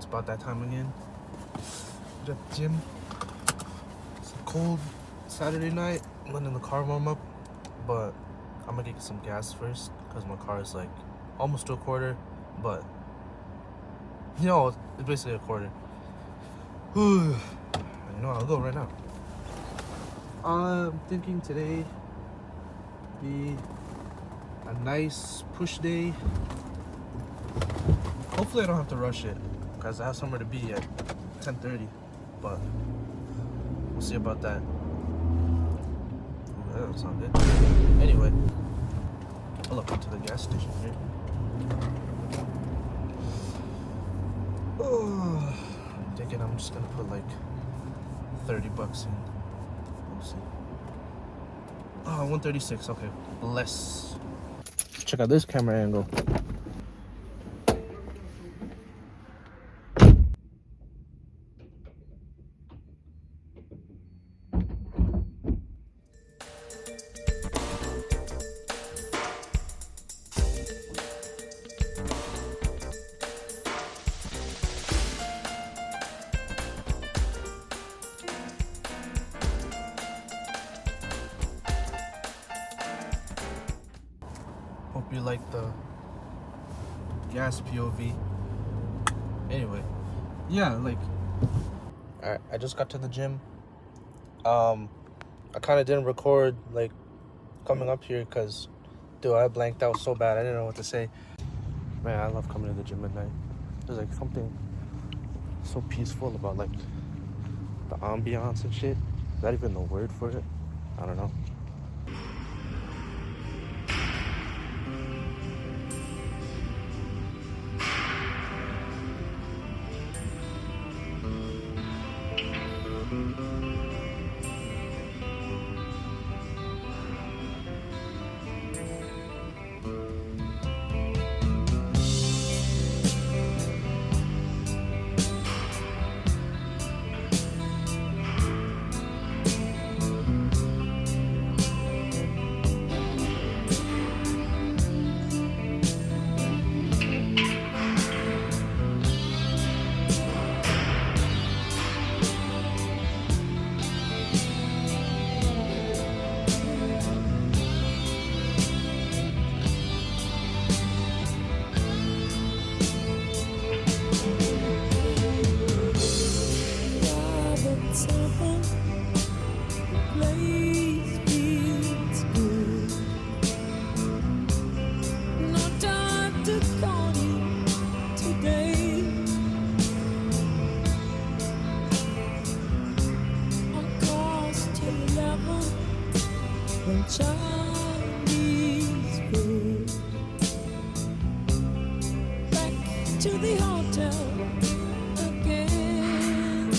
about that time again. We're at the gym. It's a cold Saturday night. I'm letting the car warm up, but I'm gonna get some gas first because my car is like almost to a quarter, but you know, it's basically a quarter. You know, I'll go right now. I'm thinking today be a nice push day. Hopefully I don't have to rush it because I have somewhere to be at 10:30, but we'll see about that. Ooh, that doesn't sound good. Anyway, I'll look into the gas station here. Oh, I'm thinking I'm just gonna put like $30 in. We'll see. Oh, 136. Okay, bless. Check out this camera angle. Hope you like the gas POV. Anyway, yeah, like, alright, I just got to the gym. I kind of didn't record like coming up here because, dude, I blanked out so bad. I didn't know what to say. Man, I love coming to the gym at night. There's like something so peaceful about like the ambiance and shit. Is that even the word for it? I don't know. Chinese food. Back to the hotel again.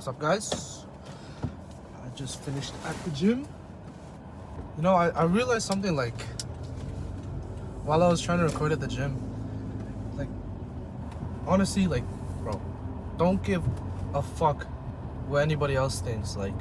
What's up, guys? I just finished at the gym. You know, I realized something, like, while I was trying to record at the gym. Like, honestly, like, bro, don't give a fuck what anybody else thinks. Like,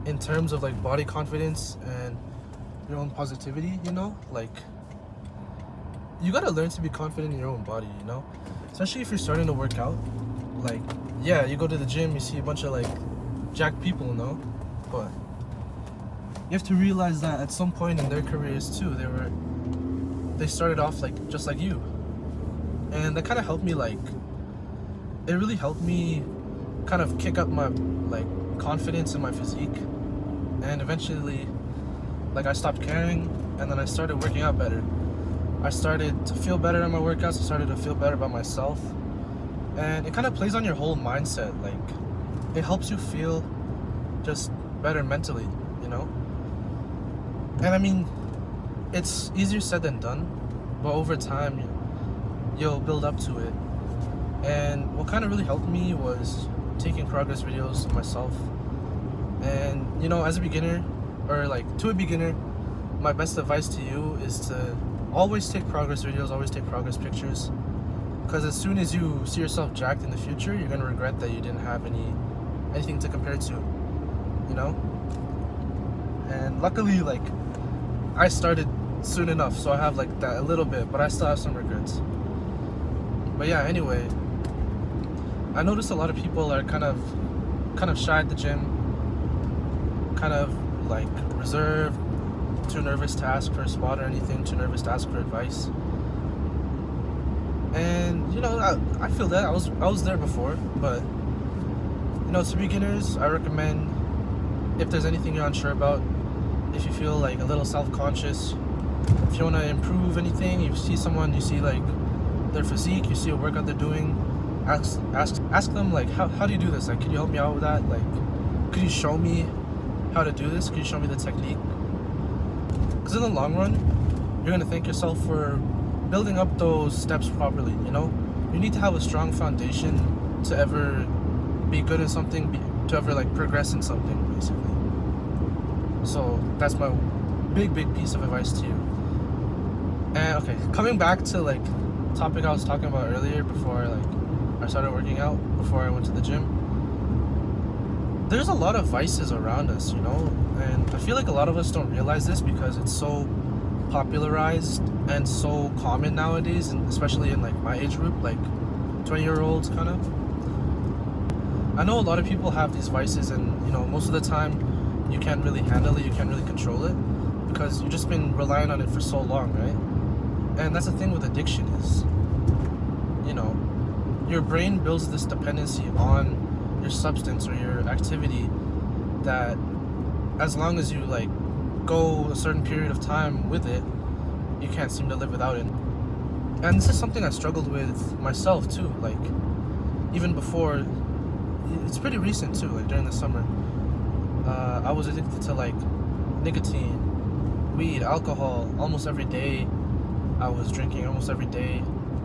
in terms of, like, body confidence and your own positivity, you know? Like, you gotta learn to be confident in your own body, you know? Especially if you're starting to work out. Like, yeah, you go to the gym, you see a bunch of, like, jacked people, you know? But you have to realize that at some point in their careers, too, they started off, like, just like you. And that kind of helped me, like, it really helped me kind of kick up my, like, confidence in my physique. And eventually, like, I stopped caring, and then I started working out better. I started to feel better in my workouts. I started to feel better about myself. And it kind of plays on your whole mindset. Like, it helps you feel just better mentally, you know? And I mean, it's easier said than done, but over time, you'll build up to it. And what kind of really helped me was taking progress videos of myself. And, you know, as a beginner, or like to a beginner, my best advice to you is to always take progress videos, always take progress pictures. Because as soon as you see yourself jacked in the future, you're going to regret that you didn't have anything to compare to, you know? And luckily, like, I started soon enough, so I have like that a little bit, but I still have some regrets. But yeah, anyway, I noticed a lot of people are kind of shy at the gym, kind of like reserved, too nervous to ask for a spot or anything, too nervous to ask for advice. And you know, I feel that I was there before, but you know, to beginners, I recommend, if there's anything you're unsure about, if you feel like a little self-conscious, if you want to improve anything, you see someone, you see like their physique, you see a workout they're doing, ask them like, how do you do this? Like, can you help me out with that? Like, could you show me how to do this? Could you show me the technique? Because in the long run, you're going to thank yourself for building up those steps properly, you know? You need to have a strong foundation to ever be good at something, to ever like progress in something, basically. So that's my big piece of advice to you. And okay, coming back to like topic I was talking about earlier before I started working out, before I went to the gym. There's a lot of vices around us, you know? And I feel like a lot of us don't realize this because it's so popularized and so common nowadays, and especially in like my age group, like 20-year-olds kind of. I know a lot of people have these vices, and you know, most of the time you can't really handle it, you can't really control it because you've just been relying on it for so long, right? And that's the thing with addiction is, you know, your brain builds this dependency on your substance or your activity that as long as you like go a certain period of time with it, you can't seem to live without it. And this is something I struggled with myself too, like even before, it's pretty recent too, like during the summer. I was addicted to like nicotine, weed, alcohol. Almost every day I was drinking, almost every day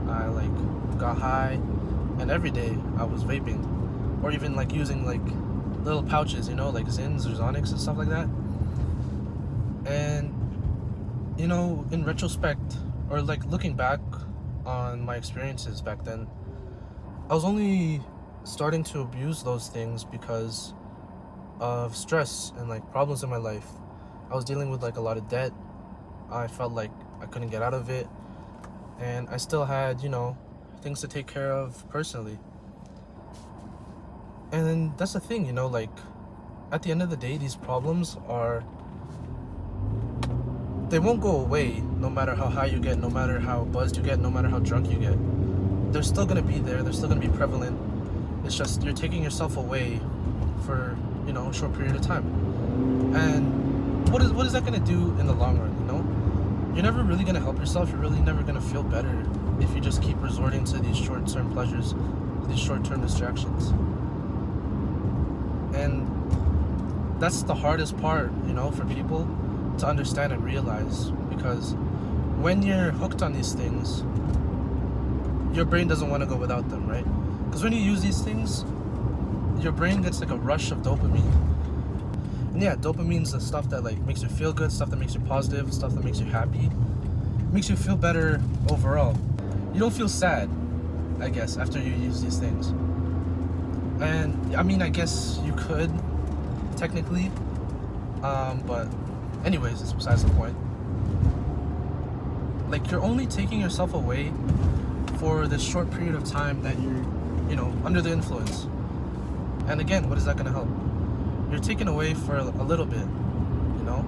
I like got high, and every day I was vaping, or even like using like little pouches, you know, like Zins or Zonics and stuff like that. And you know, in retrospect, or like looking back on my experiences back then, I was only starting to abuse those things because of stress and like problems in my life. I was dealing with like a lot of debt. I felt like I couldn't get out of it, and I still had, you know, things to take care of personally. And then that's the thing, you know, like at the end of the day, these problems they won't go away no matter how high you get, no matter how buzzed you get, no matter how drunk you get. They're still gonna be there, they're still gonna be prevalent. It's just you're taking yourself away for, you know, a short period of time. And what is that gonna do in the long run, you know? You're never really gonna help yourself, you're really never gonna feel better if you just keep resorting to these short-term pleasures, these short-term distractions. And that's the hardest part, you know, for people to understand and realize, because when you're hooked on these things, your brain doesn't want to go without them, right? Because when you use these things, your brain gets like a rush of dopamine. And yeah, dopamine's the stuff that like makes you feel good, stuff that makes you positive, stuff that makes you happy, makes you feel better overall. You don't feel sad, I guess, after you use these things. And I mean, I guess you could technically, but anyways, it's besides the point. Like, you're only taking yourself away for this short period of time that you're, you know, under the influence. And again, what is that going to help? You're taken away for a little bit, you know,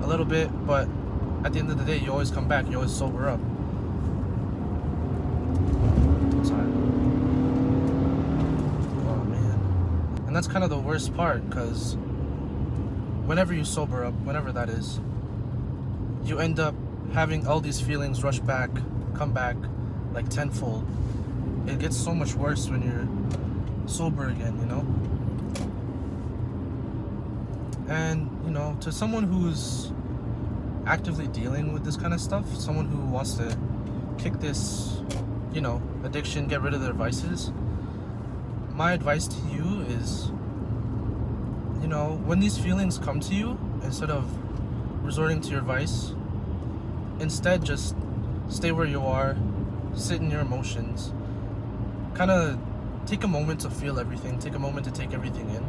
a little bit, but at the end of the day, you always come back, you always sober up. Sorry. Oh man. And that's kind of the worst part, because whenever you sober up, whenever that is, you end up having all these feelings rush back, come back like tenfold. It gets so much worse when you're sober again, you know? And, you know, to someone who's actively dealing with this kind of stuff, someone who wants to kick this, you know, addiction, get rid of their vices, my advice to you is, you know, when these feelings come to you, instead of resorting to your vice, instead just stay where you are, sit in your emotions, kind of take a moment to feel everything, take a moment to take everything in.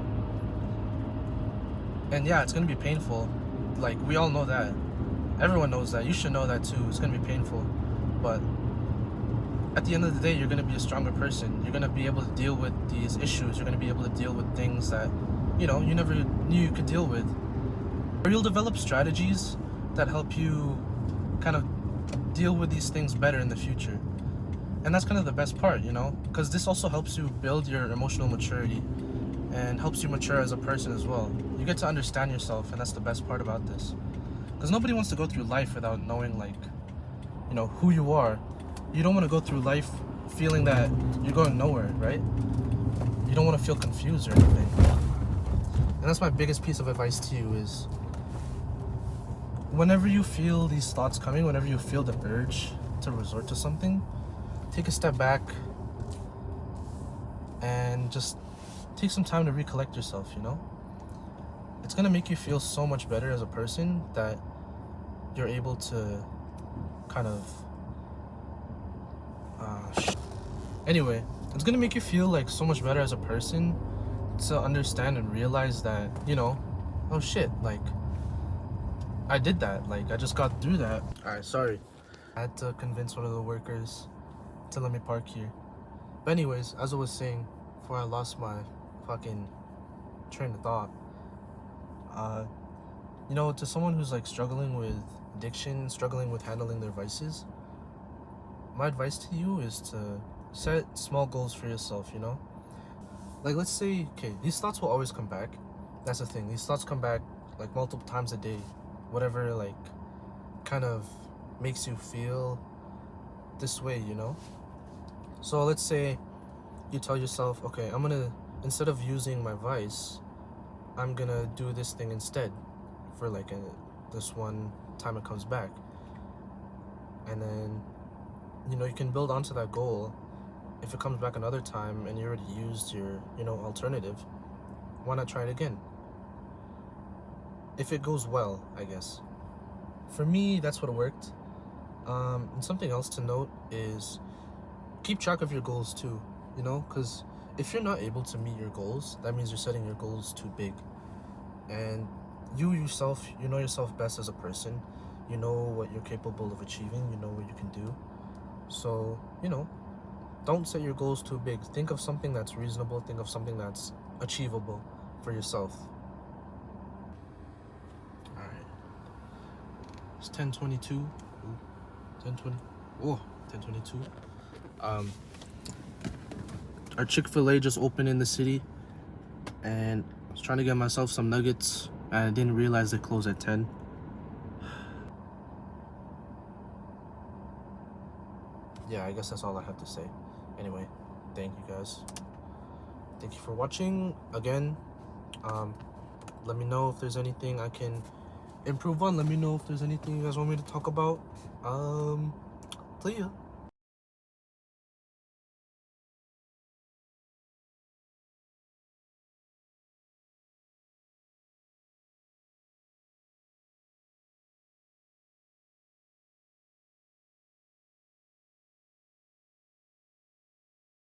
And yeah, it's gonna be painful. Like, we all know that. Everyone knows that. You should know that too. It's gonna be painful. But at the end of the day, you're gonna be a stronger person. You're gonna be able to deal with these issues. You're gonna be able to deal with things that, you know, you never knew you could deal with. Or you'll develop strategies that help you kind of deal with these things better in the future. And that's kind of the best part, you know, because this also helps you build your emotional maturity and helps you mature as a person as well. You get to understand yourself, and that's the best part about this. Because nobody wants to go through life without knowing, like, you know, who you are. You don't want to go through life feeling that you're going nowhere, right? You don't want to feel confused or anything. And that's my biggest piece of advice to you is, whenever you feel these thoughts coming, whenever you feel the urge to resort to something, take a step back and just take some time to recollect yourself, you know? It's gonna make you feel so much better as a person that you're able to kind of anyway, it's gonna make you feel like so much better as a person to understand and realize that, you know, oh shit, like, I did that, like, I just got through that. Alright, sorry, I had to convince one of the workers to let me park here. But anyways, as I was saying, before I lost my fucking train of thought, you know, to someone who's like struggling with addiction, struggling with handling their vices, my advice to you is to set small goals for yourself, you know? Like, let's say, okay, these thoughts will always come back. That's the thing, these thoughts come back like multiple times a day, whatever like kind of makes you feel this way, you know? So let's say you tell yourself, okay, I'm gonna, instead of using my vice, I'm gonna do this thing instead for like this one time it comes back. And then, you know, you can build onto that goal. If it comes back another time and you already used your, you know, alternative, why not try it again? If it goes well, I guess. For me, that's what worked. And something else to note is keep track of your goals too, you know, because if you're not able to meet your goals, that means you're setting your goals too big. And you yourself, you know yourself best as a person. You know what you're capable of achieving. You know what you can do. So, you know, don't set your goals too big. Think of something that's reasonable. Think of something that's achievable for yourself. All right. It's 10:22. 10:20. Oh, 10:22. Our Chick-fil-A just opened in the city, and I was trying to get myself some nuggets, and I didn't realize they close at 10. Yeah, I guess that's all I have to say. Anyway, thank you guys. Thank you for watching again. Let me know if there's anything I can improve on. Let me know if there's anything you guys want me to talk about. See ya.